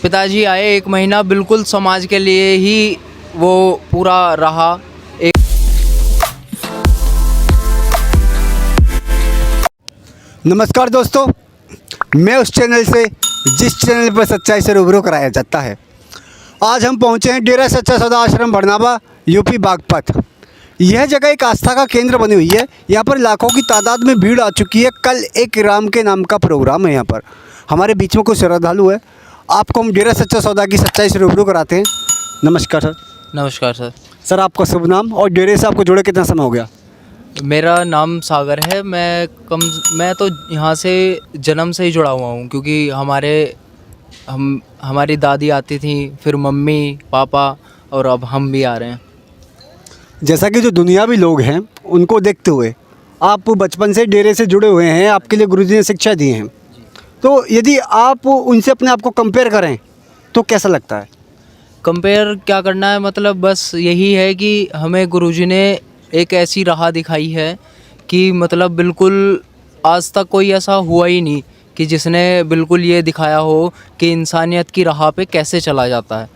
पिताजी आए, 1 महीना बिल्कुल समाज के लिए ही वो पूरा रहा। एक नमस्कार दोस्तों, मैं उस चैनल से जिस चैनल पर सच्चाई से रूबरू कराया जाता है। आज हम पहुंचे हैं डेरा सच्चा सौदा आश्रम बरनावा, यूपी बागपत। यह जगह एक आस्था का केंद्र बनी हुई है। यहाँ पर लाखों की तादाद में भीड़ आ चुकी है। कल एक राम के नाम का प्रोग्राम है। यहाँ पर हमारे बीच में कुछ श्रद्धालु है। आपको हम डेरा सच्चा सौदा की सच्चाई से रूबरू कराते हैं। नमस्कार सर। नमस्कार सर। सर, आपका शुभ नाम और डेरे से आपको जुड़े कितना समय हो गया? मेरा नाम सागर है। मैं तो यहाँ से जन्म से ही जुड़ा हुआ हूँ, क्योंकि हमारी दादी आती थी, फिर मम्मी पापा, और अब हम भी आ रहे हैं। जैसा कि जो दुनियावी लोग हैं उनको देखते हुए आप बचपन से डेरे से जुड़े हुए हैं, आपके लिए गुरुजी ने शिक्षा दी है, तो यदि आप उनसे अपने आप को कंपेयर करें तो कैसा लगता है? कंपेयर क्या करना है, मतलब बस यही है कि हमें गुरुजी ने एक ऐसी राह दिखाई है कि मतलब बिल्कुल आज तक कोई ऐसा हुआ ही नहीं कि जिसने बिल्कुल ये दिखाया हो कि इंसानियत की राह पे कैसे चला जाता है।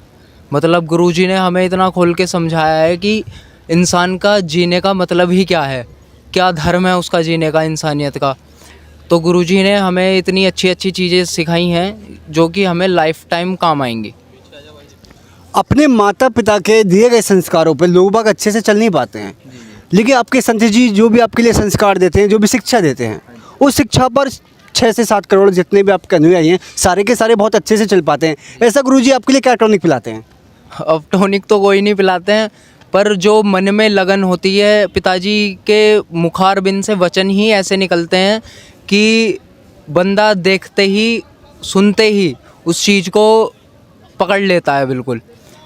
मतलब गुरुजी ने हमें इतना खोल के समझाया है कि इंसान का जीने का मतलब ही क्या है, क्या धर्म है उसका जीने का, इंसानियत का। तो गुरुजी ने हमें इतनी अच्छी अच्छी चीज़ें सिखाई हैं जो कि हमें लाइफ टाइम काम आएंगी। अपने माता पिता के दिए गए संस्कारों पर लोग बाग अच्छे से चल नहीं पाते हैं, लेकिन आपके संत जी जो भी आपके लिए संस्कार देते हैं, जो भी शिक्षा देते हैं, उस शिक्षा पर 6 से 7 करोड़ जितने भी आपके अनुयायी हैं सारे के सारे बहुत अच्छे से चल पाते हैं। ऐसा गुरुजी आपके लिए क्या टॉनिक पिलाते हैं? अब टॉनिक तो कोई नहीं पिलाते हैं, पर जो मन में लगन होती है, पिताजी के मुखारबिन से वचन ही ऐसे निकलते हैं कि बंदा देखते ही सुनते ही उस चीज़ को पकड़ लेता है बिल्कुल,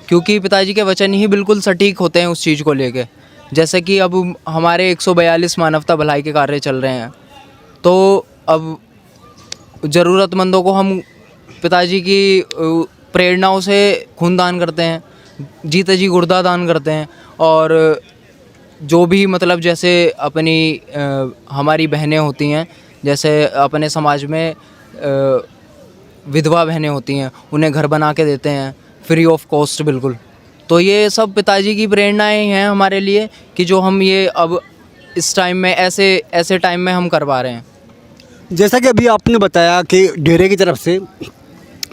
क्योंकि पिताजी के वचन ही बिल्कुल सटीक होते हैं उस चीज़ को लेके। जैसे कि अब हमारे 142 मानवता भलाई के कार्य चल रहे हैं, तो अब ज़रूरतमंदों को हम पिताजी की प्रेरणाओं से खून दान करते हैं, जीते जी गुर्दा दान करते हैं, और जो भी मतलब जैसे हमारी बहनें होती हैं, जैसे अपने समाज में विधवा बहनें होती हैं, उन्हें घर बना के देते हैं फ्री ऑफ कॉस्ट बिल्कुल। तो ये सब पिताजी की प्रेरणाएं हैं हमारे लिए कि जो हम ये अब इस टाइम में ऐसे टाइम में हम करवा रहे हैं। जैसा कि अभी आपने बताया कि डेरे की तरफ से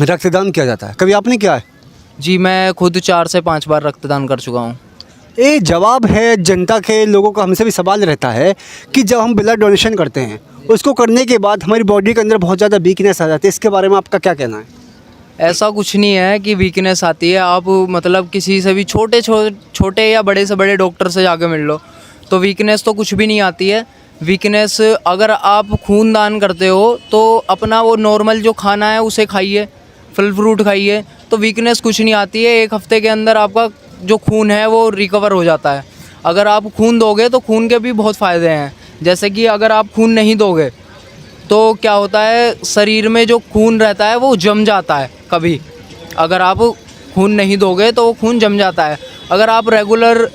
रक्तदान किया जाता है, कभी आपने किया है? जी, मैं खुद 4 से 5 बार रक्तदान कर चुका हूँ। ये जवाब है जनता के लोगों का। हमसे भी सवाल रहता है कि जब हम ब्लड डोनेशन करते हैं उसको करने के बाद हमारी बॉडी के अंदर बहुत ज़्यादा वीकनेस आ जाती है। इसके बारे में आपका क्या कहना है? ऐसा कुछ नहीं है कि वीकनेस आती है। आप मतलब किसी से भी छोटे या बड़े से बड़े डॉक्टर से जाके मिल लो, तो वीकनेस तो कुछ भी नहीं आती है। वीकनेस, अगर आप खून दान करते हो तो अपना वो नॉर्मल जो खाना है उसे खाइए, फल फ्रूट खाइए, तो वीकनेस कुछ नहीं आती है। 1 हफ्ते के अंदर आपका जो खून है वो रिकवर हो जाता है। अगर आप खून दोगे तो खून के भी बहुत फ़ायदे हैं। जैसे कि अगर आप खून नहीं दोगे तो क्या होता है, शरीर में जो खून रहता है वो जम जाता है। कभी अगर आप खून नहीं दोगे तो वो खून जम जाता है। अगर आप रेगुलर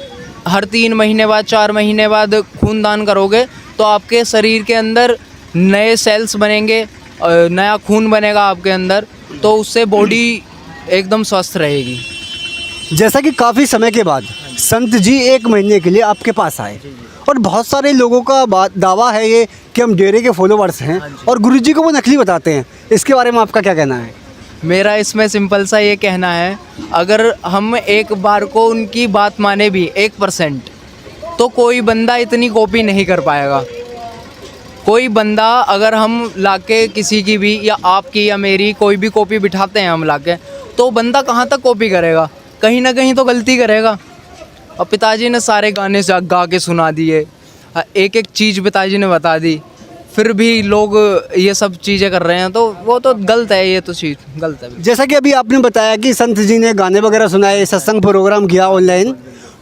हर 3 महीने बाद 4 महीने बाद खून दान करोगे तो आपके शरीर के अंदर नए सेल्स बनेंगे, नया खून बनेगा आपके अंदर, तो उससे बॉडी एकदम स्वस्थ रहेगी। जैसा कि काफ़ी समय के बाद संत जी 1 महीने के लिए आपके पास आए, और बहुत सारे लोगों का दावा है ये कि हम डेरे के फॉलोवर्स हैं और गुरुजी को वो नकली बताते हैं। इसके बारे में आपका क्या कहना है? मेरा इसमें सिंपल सा ये कहना है, अगर हम एक बार को उनकी बात माने भी 1%, तो कोई बंदा इतनी कॉपी नहीं कर पाएगा। कोई बंदा अगर हम लाके किसी की भी, या आपकी या मेरी कोई भी कॉपी बिठाते हैं हम लाके, तो बंदा कहाँ तक कॉपी करेगा? कहीं ना कहीं तो गलती करेगा। और पिताजी ने सारे गाने गा के सुना दिए, एक एक चीज़ पिताजी ने बता दी, फिर भी लोग ये सब चीज़ें कर रहे हैं, तो वो तो गलत है। ये तो चीज़ गलत है। जैसा कि अभी आपने बताया कि संत जी ने गाने वगैरह सुनाए, सत्संग प्रोग्राम किया ऑनलाइन,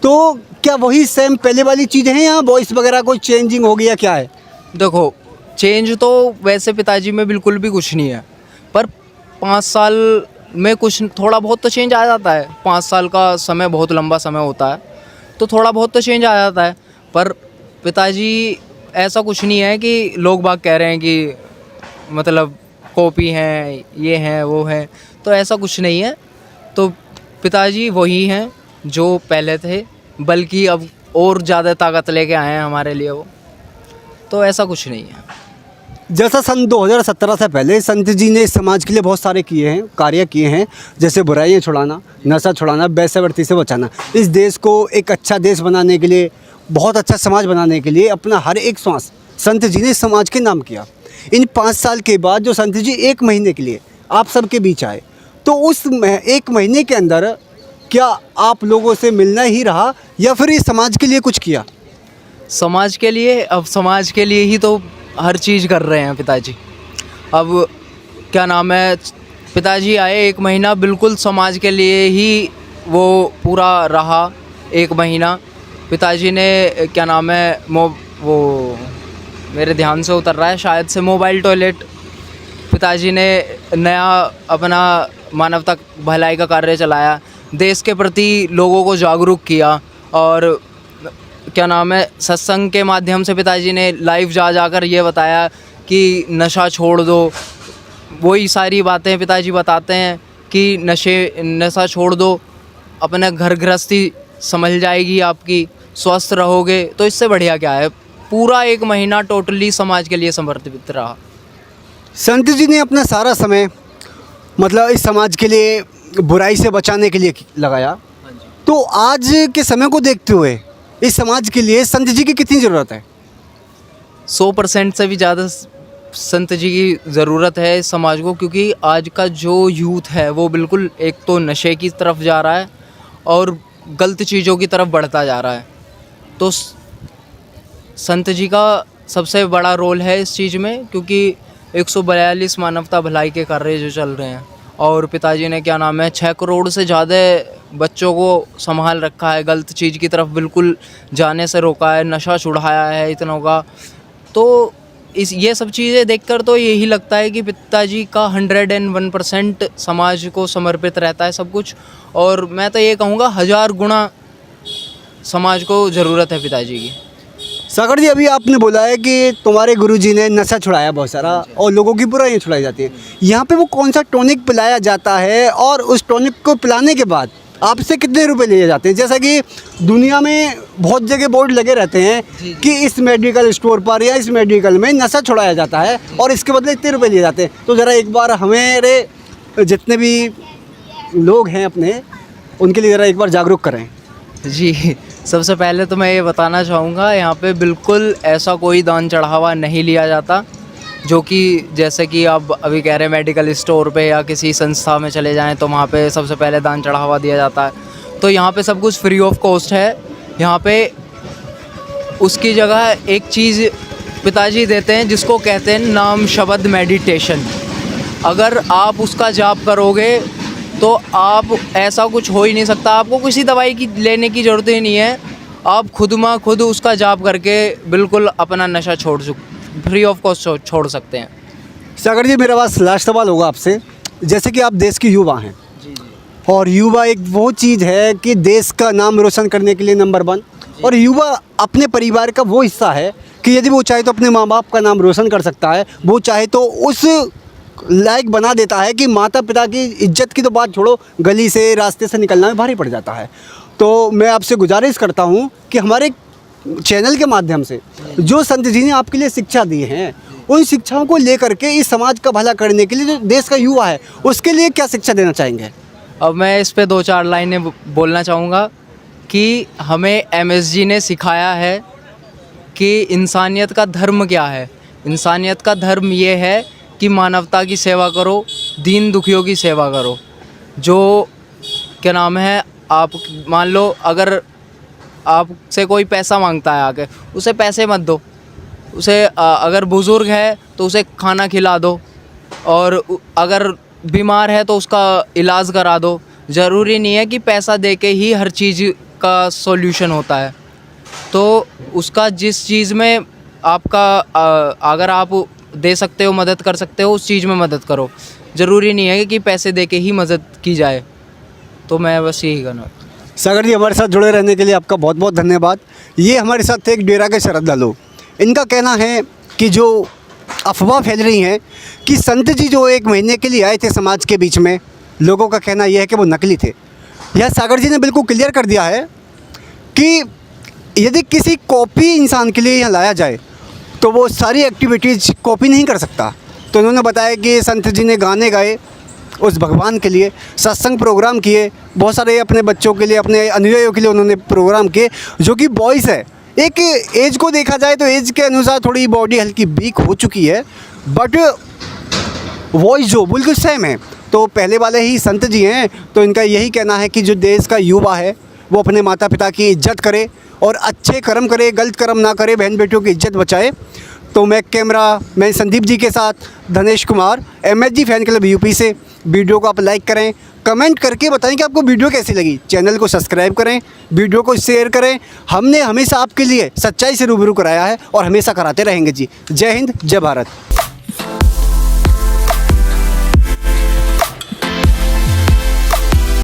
तो क्या वही सेम पहले वाली चीज़ें हैं या वॉइस वगैरह कोई चेंजिंग हो गया, क्या है? देखो, चेंज तो वैसे पिताजी में बिल्कुल भी कुछ नहीं है, पर 5 साल में कुछ थोड़ा बहुत तो चेंज आ जाता है। 5 साल का समय बहुत लंबा समय होता है, तो थोड़ा बहुत तो चेंज आ जाता है। पर पिताजी ऐसा कुछ नहीं है कि लोग बाग कह रहे हैं कि मतलब कॉपी हैं, ये हैं, वो हैं, तो ऐसा कुछ नहीं है। तो पिताजी वही हैं जो पहले थे, बल्कि अब और ज़्यादा ताकत लेके आए हैं हमारे लिए वो। तो ऐसा कुछ नहीं है। जैसा सन 2017 से पहले संत जी ने इस समाज के लिए बहुत सारे किए हैं, कार्य किए हैं, जैसे बुराइयां छुड़ाना, नशा छुड़ाना, वेश्यावृत्ति से बचाना, इस देश को एक अच्छा देश बनाने के लिए, बहुत अच्छा समाज बनाने के लिए अपना हर एक श्वास संत जी ने इस समाज के नाम किया। इन 5 साल के बाद जो संत जी 1 महीने के लिए आप सबके बीच आए, तो उस 1 महीने के अंदर क्या आप लोगों से मिलना ही रहा या फिर इस समाज के लिए कुछ किया? समाज के लिए, अब समाज के लिए ही तो हर चीज़ कर रहे हैं पिताजी। अब क्या नाम है, पिताजी आए 1 महीना, बिल्कुल समाज के लिए ही वो पूरा रहा 1 महीना। पिताजी ने क्या नाम है, वो मेरे ध्यान से उतर रहा है शायद से, मोबाइल टॉयलेट पिताजी ने नया अपना मानवता भलाई का कार्य चलाया, देश के प्रति लोगों को जागरूक किया। और क्या नाम है, सत्संग के माध्यम से पिताजी ने लाइव जाकर ये बताया कि नशा छोड़ दो। वही सारी बातें पिताजी बताते हैं कि नशा छोड़ दो, अपना घर गृहस्थी संभल जाएगी आपकी, स्वस्थ रहोगे। तो इससे बढ़िया क्या है। पूरा 1 महीना टोटली समाज के लिए समर्पित रहा। संत जी ने अपना सारा समय मतलब इस समाज के लिए बुराई से बचाने के लिए लगाया। तो आज के समय को देखते हुए इस समाज के लिए संत जी की कितनी ज़रूरत है? 100% से भी ज़्यादा संत जी की ज़रूरत है इस समाज को, क्योंकि आज का जो यूथ है वो बिल्कुल एक तो नशे की तरफ जा रहा है और गलत चीज़ों की तरफ बढ़ता जा रहा है। तो संत जी का सबसे बड़ा रोल है इस चीज़ में, क्योंकि 142 मानवता भलाई के कार्य जो चल रहे हैं, और पिताजी ने क्या नाम है 6 करोड़ से ज़्यादा बच्चों को संभाल रखा है, गलत चीज़ की तरफ बिल्कुल जाने से रोका है, नशा छुड़ाया है इतनों का। तो ये सब चीज़ें देखकर तो यही लगता है कि पिताजी का 101% समाज को समर्पित रहता है सब कुछ। और मैं तो ये कहूँगा 1000 गुना समाज को ज़रूरत है पिताजी की। सागर जी, अभी आपने बोला है कि तुम्हारे गुरुजी ने नशा छुड़ाया बहुत सारा और लोगों की बुराइयां छुड़ाई जाती हैं। यहाँ पे वो कौन सा टॉनिक पिलाया जाता है और उस टॉनिक को पिलाने के बाद आपसे कितने रुपए लिए जाते हैं? जैसा कि दुनिया में बहुत जगह बोर्ड लगे रहते हैं कि इस मेडिकल स्टोर पर या इस मेडिकल में नशा छुड़ाया जाता है और इसके बदले इतने रुपए लिए जाते हैं। तो ज़रा एक बार हमारे जितने भी लोग हैं अपने, उनके लिए ज़रा एक बार जागरूक करें। जी, सबसे पहले तो मैं ये बताना चाहूँगा, यहाँ पे बिल्कुल ऐसा कोई दान चढ़ावा नहीं लिया जाता, जो कि जैसे कि आप अभी कह रहे हैं मेडिकल स्टोर पे या किसी संस्था में चले जाएं तो वहाँ पे सबसे पहले दान चढ़ावा दिया जाता है। तो यहाँ पे सब कुछ फ्री ऑफ कॉस्ट है। यहाँ पे उसकी जगह एक चीज़ पिताजी देते हैं जिसको कहते हैं नाम शब्द मेडिटेशन। अगर आप उसका जाप करोगे तो आप ऐसा कुछ हो ही नहीं सकता, आपको किसी दवाई की लेने की ज़रूरत ही नहीं है। आप खुद उसका जाप करके बिल्कुल अपना नशा फ्री ऑफ कॉस्ट छोड़ सकते हैं। सागर जी, मेरा पास लास्ट सवाल होगा आपसे। जैसे कि आप देश के युवा हैं और युवा एक वो चीज़ है कि देश का नाम रोशन करने के लिए नंबर 1, और युवा अपने परिवार का वो हिस्सा है कि यदि वो चाहे तो अपने माँ बाप का नाम रोशन कर सकता है, वो चाहे तो उस लायक बना देता है कि माता पिता की इज्जत की तो बात छोड़ो, गली से रास्ते से निकलना भी भारी पड़ जाता है। तो मैं आपसे गुजारिश करता हूँ कि हमारे चैनल के माध्यम से जो संत जी ने आपके लिए शिक्षा दी हैं, उन शिक्षाओं को लेकर के इस समाज का भला करने के लिए जो देश का युवा है उसके लिए क्या शिक्षा देना चाहेंगे? अब मैं इस पे 2-4 लाइनें बोलना चाहूँगा कि हमें MSG ने सिखाया है कि इंसानियत का धर्म क्या है। इंसानियत का धर्म ये है कि मानवता की सेवा करो, दीन दुखियों की सेवा करो। जो क्या नाम है, आप मान लो अगर आपसे कोई पैसा मांगता है आके, उसे पैसे मत दो। उसे अगर बुज़ुर्ग है तो उसे खाना खिला दो, और अगर बीमार है तो उसका इलाज करा दो। ज़रूरी नहीं है कि पैसा देके ही हर चीज़ का सॉल्यूशन होता है। तो उसका जिस चीज़ में आपका अगर आप दे सकते हो, मदद कर सकते हो, उस चीज़ में मदद करो। ज़रूरी नहीं है कि पैसे देके ही मदद की जाए। तो मैं बस यही कहना। सागर जी, हमारे साथ जुड़े रहने के लिए आपका बहुत बहुत धन्यवाद। ये हमारे साथ थे एक डेरा के श्रद्धालु। इनका कहना है कि जो अफवाह फैल रही हैं कि संत जी जो 1 महीने के लिए आए थे समाज के बीच में लोगों का कहना यह है कि वो नकली थे। यह सागर जी ने बिल्कुल क्लियर कर दिया है कि यदि किसी कॉपी इंसान के लिए यहाँ लाया जाए तो वो सारी एक्टिविटीज़ कॉपी नहीं कर सकता। तो उन्होंने बताया कि संत जी ने गाने गाए उस भगवान के लिए, सत्संग प्रोग्राम किए, बहुत सारे अपने बच्चों के लिए, अपने अनुयायियों के लिए उन्होंने प्रोग्राम किए, जो कि बॉयज़ है। एक एज को देखा जाए तो एज के अनुसार थोड़ी बॉडी हल्की वीक हो चुकी है, बट वॉइस जो बिल्कुल सेम है। तो पहले वाले ही संत जी हैं, तो इनका यही कहना है कि जो देश का युवा है वो अपने माता पिता की इज्जत करे और अच्छे कर्म करे, गलत कर्म ना करे, बहन बेटियों की इज्जत बचाए। तो मैं संदीप जी के साथ Dhanesh Kumar, MSG fan club UP से। वीडियो को आप लाइक करें, कमेंट करके बताएं कि आपको वीडियो कैसी लगी। चैनल को सब्सक्राइब करें, वीडियो को शेयर करें। हमने हमेशा आपके लिए सच्चाई से रूबरू कराया है और हमेशा कराते रहेंगे जी। जय हिंद, जय भारत।